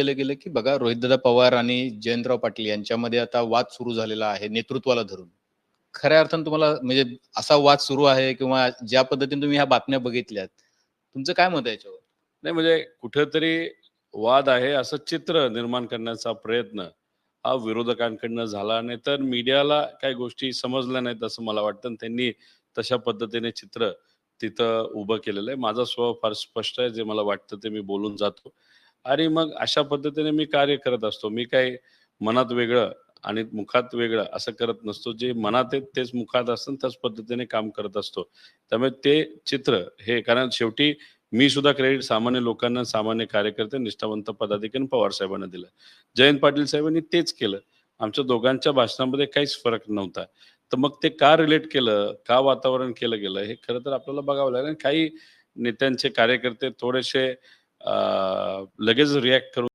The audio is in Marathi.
केलं गेलं, की बघा रोहितदादा पवार आणि जयंतराव पाटील यांच्यामध्ये आता वाद सुरू झालेला आहे नेतृत्वाला धरून. खऱ्या अर्थाने तुम्हाला म्हणजे असा वाद सुरू आहे किंवा ज्या पद्धतीने तुम्ही ह्या बातम्या बघितल्यात, तुमचं काय मत आहे याच्यावर? नाही म्हणजे कुठेतरी वाद आहे असं चित्र निर्माण करण्याचा प्रयत्न हा विरोधकांकडनं झाला. नाही तर मीडियाला काही गोष्टी समजल्या नाहीत असं मला वाटतं आणि त्यांनी तशा पद्धतीने चित्र तिथं उभं केलेलं आहे. माझा स्वभाव फार स्पष्ट आहे. जे मला वाटतं ते मी बोलून जातो आणि मग अशा पद्धतीने मी कार्य करत असतो. मी काही मनात वेगळं आणि मुखात वेगळं असं करत नसतो. जे मनात आहे तेच मुखात असतं त्याच पद्धतीने काम करत असतो. त्यामुळे ते चित्र हे कारण शेवटी मी सुद्धा क्रेडिट सामान्य लोकांना, सामान्य कार्यकर्ते, निष्ठावंत पदाधिकारी पवार साहेबांना दिलं. जयंत पाटील साहेबांनी तेच केलं. आमच्या दोघांच्या भाषणामध्ये काहीच फरक नव्हता. तर मग ते का रिलेट केलं, का वातावरण केलं गेलं, हे खरं तर आपल्याला बघावं लागेल. काही नेत्यांचे कार्यकर्ते थोडेसे लगेच रिएक्ट करून